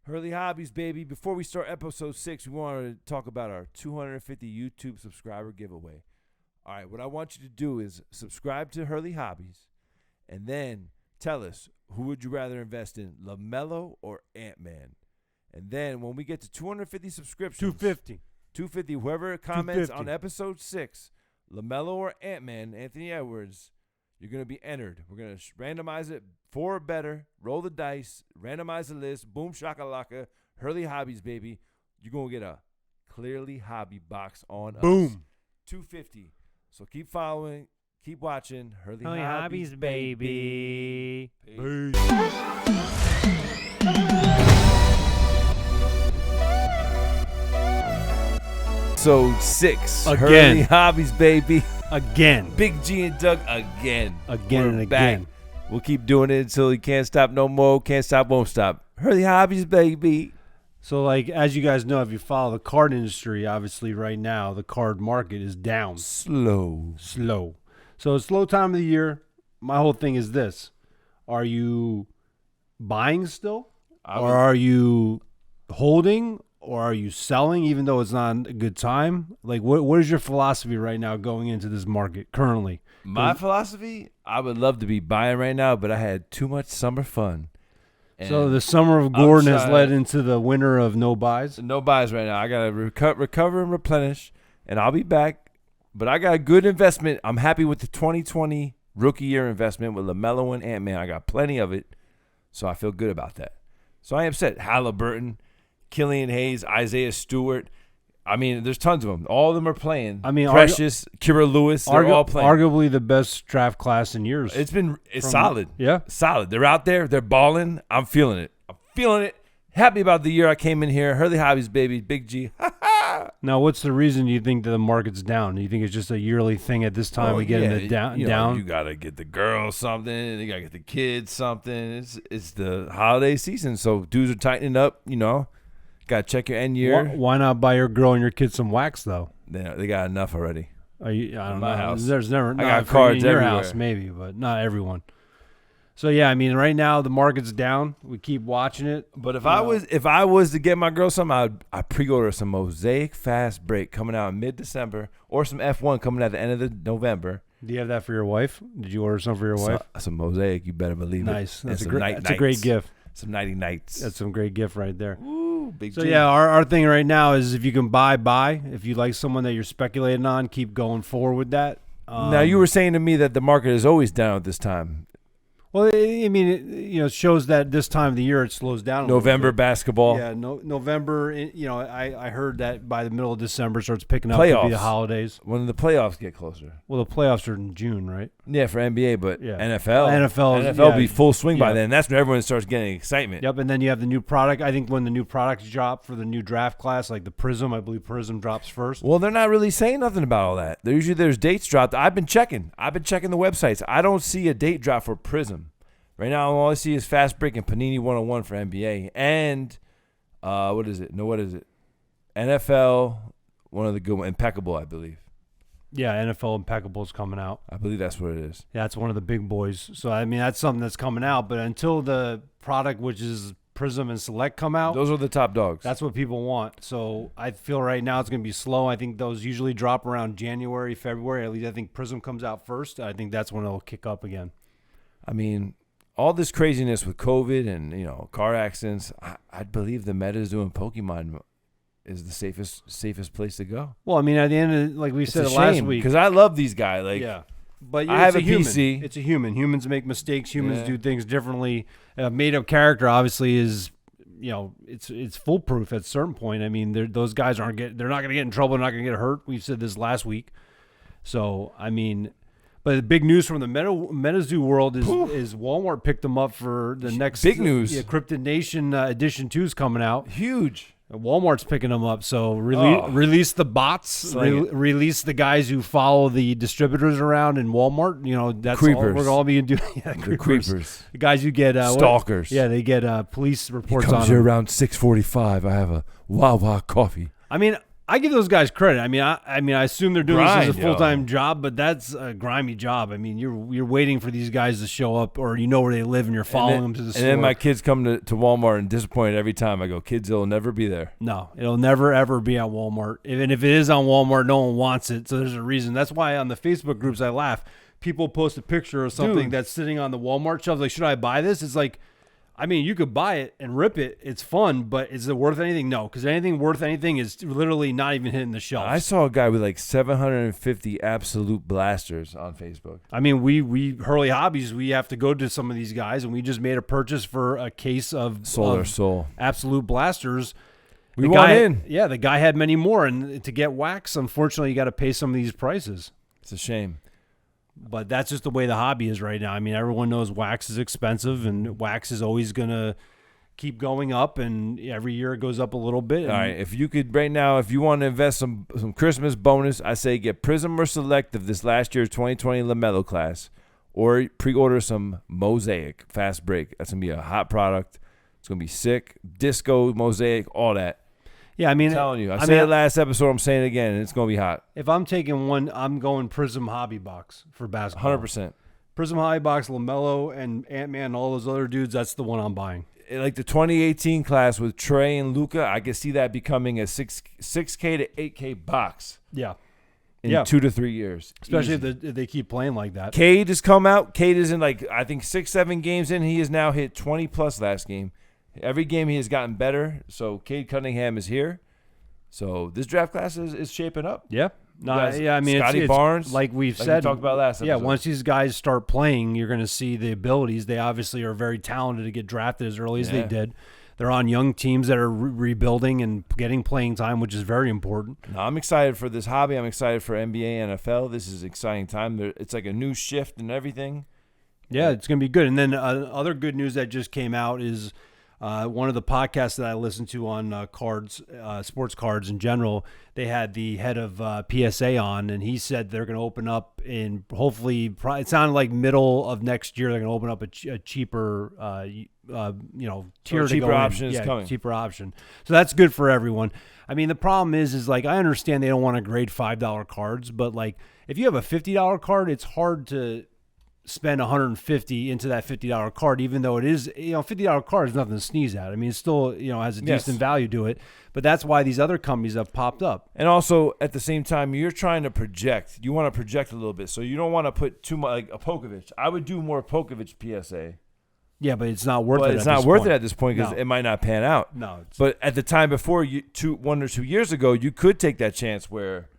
Hurley Hobbies, baby. Before we start episode 6, we wanted to talk about our 250 YouTube subscriber giveaway. All right, what I want you to do is subscribe to Hurley Hobbies, and then tell us, who would you rather invest in, LaMelo or Ant-Man? And then when we get to 250 subscriptions, 250, whoever comments 250. on episode 6, LaMelo or Ant-Man, Anthony Edwards, you're going to be entered. We're going to randomize it 4 or better, roll the dice, randomize the list, boom shakalaka, Hurley Hobbies, baby. You're going to get a Clearly Hobby box on us. Boom. 250. So keep following, keep watching Hurley Hurley Hobbies, Hobbies, baby. Peace. Episode 6. Again. Hurley Hobbies, baby. Again. Big G and Doug again. Again We're and back. again. We'll keep doing it until you can't stop no more. Can't stop, won't stop. Hurley Hobbies, baby. So, like, as you guys know, if you follow the card industry, obviously right now, the card market is down. Slow. So, it's slow time of the year. My whole thing is this. Are you buying still? Or are you holding? Or are you selling even though it's not a good time? Like, what is your philosophy right now going into this market currently? My philosophy, I would love to be buying right now, but I had too much summer fun. So And the summer of Gordon has trying- led into the winter of no buys? no buys right now. I got to recover and replenish, and I'll be back. But I got a good investment. I'm happy with the 2020 rookie year investment with LaMelo and Ant-Man. I got plenty of it, so I feel good about that. So I am set. Halliburton, Killian Hayes, Isaiah Stewart. I mean, there's tons of them. All of them are playing. I mean, Precious, Kira Lewis, they're all playing. Arguably the best draft class in years. It's solid. Yeah. Solid. They're out there. They're balling. I'm feeling it. Happy about the year I came in here. Hurley Hobbies, baby. Big G. Now, what's the reason you think that the market's down? Do you think it's just a yearly thing at this time? We get in the down? You got to get the girls something. You got to get the kids something. It's the holiday season, so dudes are tightening up, Got to check your end year. Why not buy your girl and your kids some wax, though? They got enough already. I don't my know. house. There's never. I got not for cards in your everywhere. house, maybe, but not everyone. So yeah, I mean, right now the market's down. We keep watching it. But if I was to get my girl something, I'd pre-order some Mosaic Fast Break coming out in mid-December, or some F1 coming at the end of the November. Do you have that for your wife? Did you order some for your wife? Some Mosaic, you better believe it. Nice. And That's some a great gift. Some nighty nights. That's some great gift right there. Ooh, big So G. yeah, our thing right now is if you can buy. If you like someone that you're speculating on, keep going forward with that. Now you were saying to me that the market is always down at this time. Well, I mean, it shows that this time of the year it slows down. A November little bit. basketball. Yeah, November. I heard that by the middle of December starts picking up to be Playoffs. the holidays. When the playoffs get closer. Well, the playoffs are in June, right? Yeah, for NBA, but Yeah. NFL yeah. be full swing by Yeah. then. That's when everyone starts getting excitement. Yep, and then you have the new product. I think when the new products drop for the new draft class, like the Prism, I believe Prism drops first. Well, they're not really saying nothing about all that. There's dates dropped. I've been checking the websites. I don't see a date drop for Prism. Right now, all I see is Fast Break and Panini 101 for NBA. And, what is it? NFL, one of the good ones. Impeccable, I believe. Yeah, NFL Impeccable is coming out. I believe that's what it is. Yeah, that's one of the big boys. So, I mean, that's something that's coming out. But until the product, which is Prism and Select, come out, Those are the top dogs. that's what people want. So, I feel right now it's going to be slow. I think those usually drop around January, February. At least I think Prism comes out first. I think that's when it'll kick up again. I mean, all this craziness with COVID and, car accidents, I believe the meta is doing Pokemon is the safest place to go. Well, I mean, at the end of like we It's said a last shame, week. because I love these guys. Like, Yeah. But I have it's a human. PC. It's a human. Humans make mistakes. Humans Yeah. do things differently. A made-up character obviously is, it's foolproof at a certain point. I mean, those guys they're not going to get in trouble. They're not going to get hurt. We've said this last week. So, I mean, but the big news from the MetaZoo world is Walmart picked them up for the next Big news. Yeah, Cryptid Nation Edition 2 is coming out. huge. Walmart's picking them up, so Oh. release the bots, Slang it. release the guys who follow the distributors around in Walmart. That's Creepers. all we're all being doing. Yeah, The creepers. The guys who get Stalkers. they get police reports Comes on here them. around 6:45. I have a Wawa coffee. I mean, I give those guys credit. I mean, I assume they're doing this as a Grind, full-time job, but that's a grimy job. I mean, you're waiting for these guys to show up, or you know where they live, and you're following them to the store. And then my kids come to Walmart and disappointed every time. I go, kids, it'll never be there. No, it'll never ever be on Walmart. Even if it is on Walmart, no one wants it. So there's a reason. That's why on the Facebook groups I laugh. People post a picture of something that's sitting on the Walmart shelves. Like, should I buy this? It's like, I mean, you could buy it and rip it. It's fun, but is it worth anything? No, because anything worth anything is literally not even hitting the shelf. I saw a guy with like 750 absolute blasters on Facebook. I mean, we Hurley Hobbies, we have to go to some of these guys, and we just made a purchase for a case of Soul. absolute blasters. We want in. Yeah, the guy had many more, and to get wax, unfortunately, you got to pay some of these prices. It's a shame. But that's just the way the hobby is right now. I mean, everyone knows wax is expensive, and wax is always going to keep going up, and every year it goes up a little bit. All right, if you could right now, if you want to invest some Christmas bonus, I say get Prism or Select of this last year's 2020 LaMelo class, or pre-order some Mosaic Fast Break. That's going to be a hot product. It's going to be sick. Disco, Mosaic, all that. Yeah, I mean, I'm telling you. I said it last episode. I'm saying it again, and it's going to be hot. If I'm taking one, I'm going Prism Hobby Box for basketball. 100%. Prism Hobby Box, LaMelo, and Ant-Man, and all those other dudes, that's the one I'm buying. Like the 2018 class with Trey and Luka, I can see that becoming a 6K to 8K box. Yeah. In 2 to 3 years. Especially if they keep playing like that. Cade has come out. Cade is in I think 6-7 games in. He has now hit 20+ last game. Every game he has gotten better. So Cade Cunningham is here. So this draft class is shaping up. Yeah. No, I mean, Scotty Barnes, like we've said, we talked about last episode. Yeah, once these guys start playing, you're going to see the abilities. They obviously are very talented to get drafted as early as they did. They're on young teams that are rebuilding and getting playing time, which is very important. No, I'm excited for this hobby. I'm excited for NBA, NFL. This is an exciting time. It's like a new shift and everything. Yeah, it's going to be good. And then other good news that just came out is one of the podcasts that I listen to on cards, sports cards in general, they had the head of PSA on, and he said they're going to open up in hopefully, it sounded like middle of next year, they're going to open up a cheaper, tier cheaper option is coming. Cheaper option. So that's good for everyone. I mean, the problem is like, I understand they don't want to grade $5 cards, but like if you have a $50 card, it's hard to spend $150 into that $50 card, even though it is, $50 card is nothing to sneeze at. I mean, it still, has a decent value to it, but that's why these other companies have popped up. And also at the same time, you're trying to project. You want to project a little bit. So you don't want to put too much, like a Pokovich. I would do more Pokovich PSA. Yeah, but it's not worth it. It's not worth it at this point because it might not pan out. No. But at the time before, 1 or 2 years ago, you could take that chance where,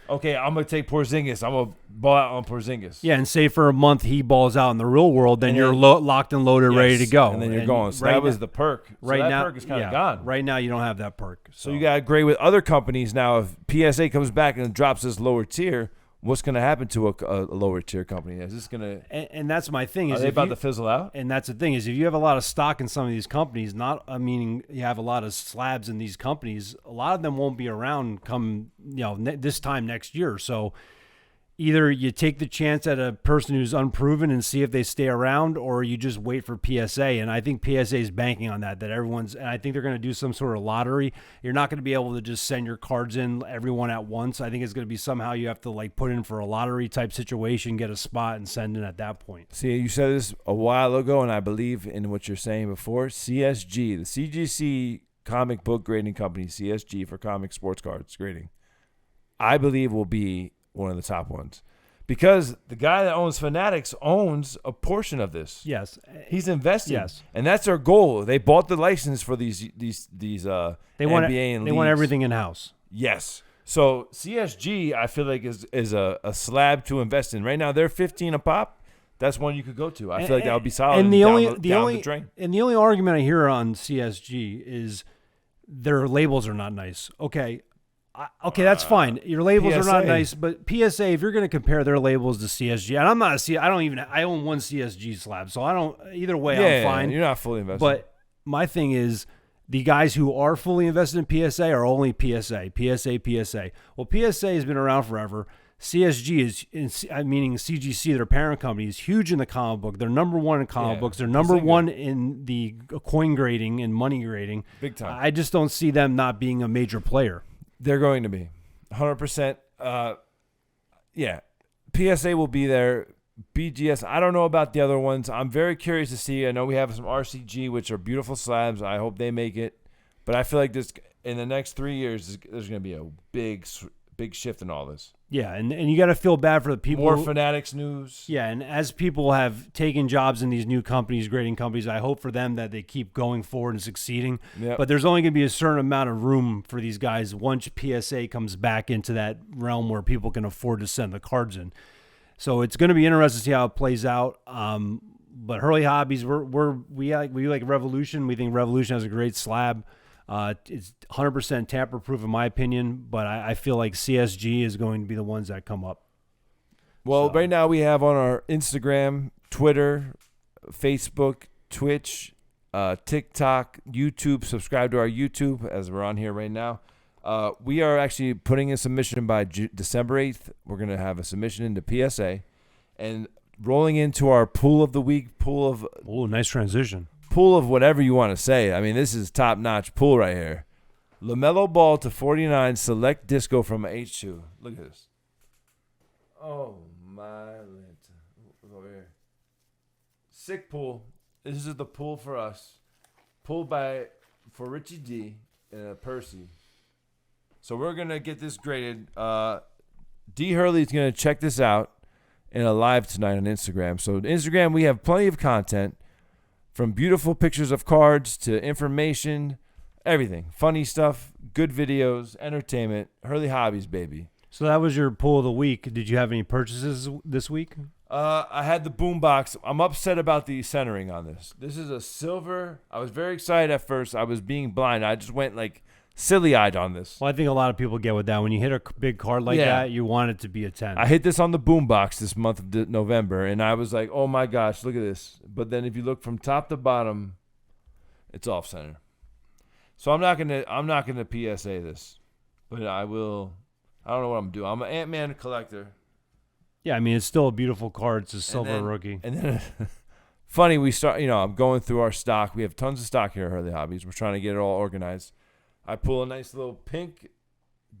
okay, I'm going to take Porzingis. I'm going to ball out on Porzingis. Yeah, and say for a month he balls out in the real world, then you're locked and loaded, ready to go. And then you're going. So that was the perk. So right that now, perk is kind of gone. Right now, you don't have that perk. So you got to grade with other companies. Now, if PSA comes back and drops this lower tier, what's going to happen to a lower tier company? Is this going to? And that's my thing. Is are they about to fizzle out? And that's the thing is, if you have a lot of stock in some of these companies, meaning you have a lot of slabs in these companies, a lot of them won't be around come this time next year. So either you take the chance at a person who's unproven and see if they stay around, or you just wait for PSA. And I think PSA is banking on that everyone's, and I think they're going to do some sort of lottery. You're not going to be able to just send your cards in everyone at once. I think it's going to be somehow you have to put in for a lottery type situation, get a spot and send in at that point. See, you said this a while ago, and I believe in what you're saying before. CSG, the CGC comic book grading company, CSG for comic sports cards grading, I believe will be one of the top ones, because the guy that owns Fanatics owns a portion of this. Yes, he's invested. Yes, and that's their goal. They bought the license for these they NBA want and they leagues. want everything in house. Yes. So CSG, I feel like is a slab to invest in right now. They're 15 a pop. That's one you could go to. I feel like that would be solid. And the only drain. And the only argument I hear on CSG is their labels are not nice. Okay, that's fine. Your labels are not nice, but PSA, if you're going to compare their labels to CSG, and I'm not I own one CSG slab, so I don't, either way, I'm fine. You're not fully invested. But my thing is, the guys who are fully invested in PSA are only PSA. Well, PSA has been around forever. CSG meaning CGC, their parent company, is huge in the comic book. They're number one in comic books. They're number one in the coin grading and money grading. Big time. I just don't see them not being a major player. They're going to be 100%. Yeah, PSA will be there. BGS, I don't know about the other ones. I'm very curious to see. I know we have some RCG, which are beautiful slabs. I hope they make it. But I feel like this in the next 3 years, there's going to be a big shift in all this. Yeah, and you got to feel bad for the people. More Fanatics news. Yeah, and as people have taken jobs in these new companies, grading companies, I hope for them that they keep going forward and succeeding. Yep. But there's only going to be a certain amount of room for these guys once PSA comes back into that realm where people can afford to send the cards in. So it's going to be interesting to see how it plays out. But Hurley Hobbies, we like Revolution. We think Revolution has a great slab. It's 100% tamper-proof in my opinion, but I feel like CSG is going to be the ones that come up. Well, right now we have on our Instagram, Twitter, Facebook, Twitch, TikTok, YouTube. Subscribe to our YouTube as we're on here right now. We are actually putting in submission by December 8th. We're going to have a submission into PSA and rolling into our pool of the week, Oh, nice transition. Pool of whatever you want to say. I mean, this is top-notch pool right here. LaMelo Ball to 49, select disco from H2. Look at this. Oh, my Lanta. Look over here. Sick pool. This is the pool for us. Pool for Richie D and Percy. So we're going to get this graded. D. Hurley's going to check this out in a live tonight on Instagram. So Instagram, we have plenty of content. From beautiful pictures of cards to information, everything. Funny stuff, good videos, entertainment. Hurley Hobbies, baby. So that was your pool of the week. Did you have any purchases this week? I had the boombox. I'm upset about the centering on this. This is a silver. I was very excited at first. I was being blind. I just went like silly-eyed on this. Well, I think a lot of people get with that. When you hit a big card like that, you want it to be a 10. I hit this on the boombox this month of November, and I was like, oh, my gosh, look at this. But then if you look from top to bottom, it's off-center. So I'm not gonna PSA this, but I will. I don't know what I'm doing. I'm an Ant-Man collector. Yeah, I mean, it's still a beautiful card. It's a silver rookie. And then, funny, I'm going through our stock. We have tons of stock here at Hurley Hobbies. We're trying to get it all organized. I pull a nice little pink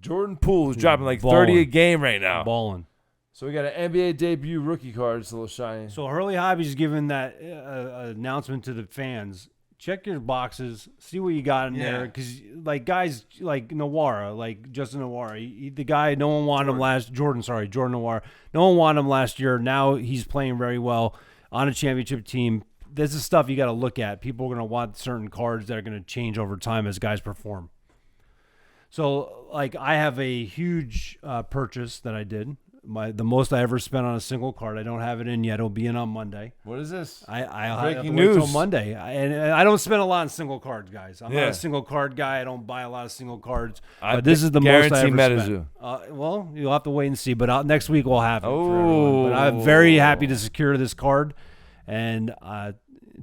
Jordan Poole who's dropping like 30 a game right now. Balling. So we got an NBA debut rookie card. It's a little shiny. So Hurley Hobbies giving that announcement to the fans. Check your boxes. See what you got in there. Because like guys like Nwora, like Justin Nwora, the guy no one wanted him Jordan Nwora. No one wanted him last year. Now he's playing very well on a championship team. This is stuff you got to look at. People are going to want certain cards that are going to change over time as guys perform. So, like, I have a huge purchase that I did. The most I ever spent on a single card. I don't have it in yet. It'll be in on Monday. What is this? I'll Breaking have to news. wait till Monday. And I don't spend a lot on single cards, guys. I'm not a single card guy. I don't buy a lot of single cards. But this is the most I ever spent. Well, you'll have to wait and see. But next week we'll have it for everyone. But I'm very happy to secure this card. And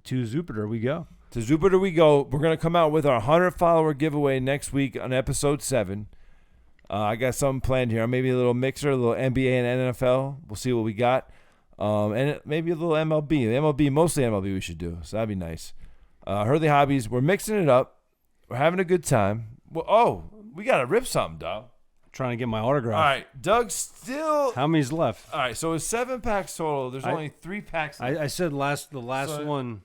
to Jupiter we go. To Jupiter we go. We're going to come out with our 100-follower giveaway next week on episode 7. I got something planned here. Maybe a little mixer, a little NBA and NFL. We'll see what we got. And maybe a little MLB. Mostly MLB we should do. So that'd be nice. Hurley Hobbies, we're mixing it up. We're having a good time. Well, we got to rip something, dog. Trying to get my autograph. All right. Doug still. How many's left? All right. So it's 7 packs total. There's only 3 packs left. I said the last one.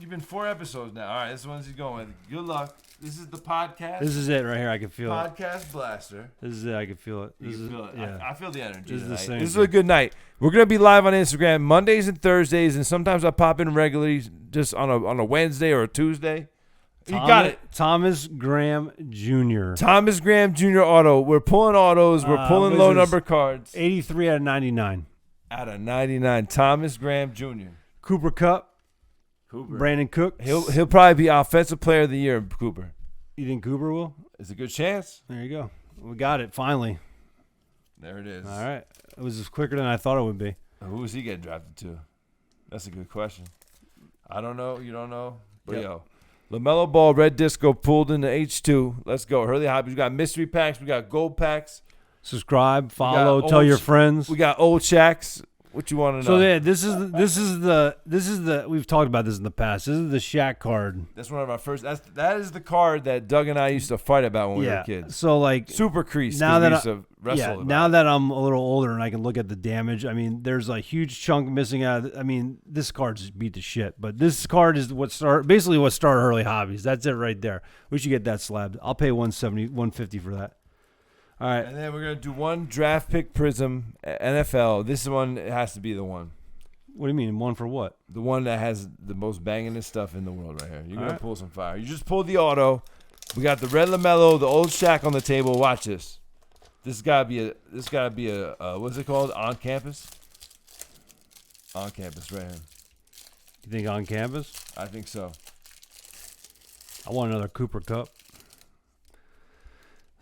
You've been 4 episodes now. All right, this one's he's going with. Good luck. This is the podcast. This is it right here. I can feel it. Podcast blaster. This is it. I can feel it. You can feel it. Yeah. I feel the energy. This is a good night. We're gonna be live on Instagram Mondays and Thursdays, and sometimes I pop in regularly just on a Wednesday or a Tuesday. You got it. Thomas Graham Jr. Thomas Graham Jr. auto. We're pulling autos. We're pulling low number cards. 83 out of 99. Out of 99. Thomas Graham Jr. Cooper Kupp. Brandon Cook. He'll probably be offensive player of the year, Cooper. You think Cooper will? It's a good chance. There you go. We got it finally. There it is. All right. It was quicker than I thought it would be. Who was he getting drafted to? That's a good question. I don't know. You don't know? But yo, LaMelo Ball, Red Disco pulled into H2. Let's go. Hurley Hobbies. We got mystery packs. We got gold packs. Subscribe, follow, tell your friends. We got old Shacks. What you want to So know? yeah, this is the we've talked about this in the past. This is the Shaq card. That's one of our first. That is the card that Doug and I used to fight about when we were kids. So like Super crease. now 'cause that we used to wrestle about now it. that I'm a little older and I can look at the damage, I mean, there's a huge chunk missing out. I mean, this card's beat to shit. But this card is what started Hurley Hobbies. That's it right there. We should get that slabbed. I'll pay $170, $150 for that. All right. And then we're gonna do one draft pick Prism NFL. This one has to be the one. What do you mean? One for what? The one that has the most bangingest stuff in the world right here. You're going to Alright. pull some fire. You just pulled the auto. We got the red LaMelo, the old Shaq on the table. Watch this. This gotta be a what's it called? On campus? On campus right here. You think on campus? I think so. I want another Cooper Cup.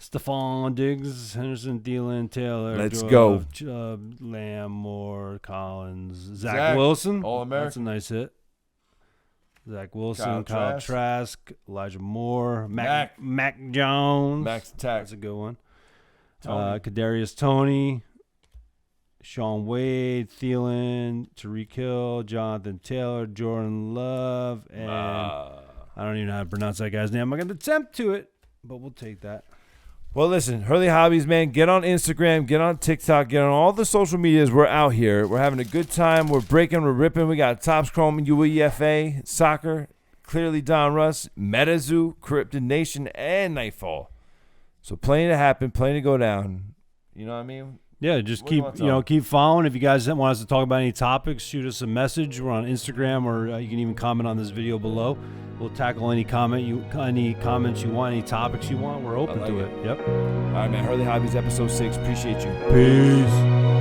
Stephon Diggs, Henderson, Thielen, Taylor. Let's go. Chubb, Lamb, Moore, Collins, Zach Wilson. All-American. That's a nice hit. Zach Wilson, Kyle Kyle Trask. Trask, Elijah Moore, Mac Jones. Max Tack. That's a good one. Tony. Kadarius Toney, Sean Wade, Thielen, Tyreek Hill, Jonathan Taylor, Jordan Love, and I don't even know how to pronounce that guy's name. I'm going to attempt to it, but we'll take that. Well, listen, Hurley Hobbies, man. Get on Instagram, get on TikTok, get on all the social medias. We're out here. We're having a good time. We're breaking, we're ripping. We got Topps Chrome, UEFA, Soccer, Clearly Don Russ, MetaZoo, Krypton Nation, and Nightfall. So plenty to happen, plenty to go down. You know what I mean? Yeah, just What do you keep want to keep following. If you guys want us to talk about any topics, shoot us a message. We're on Instagram, or you can even comment on this video below. We'll tackle any comments you want, any topics you want. We're open I like to it. it. Yep. All right, man. Hurley Hobbies, episode 6. Appreciate you. Peace.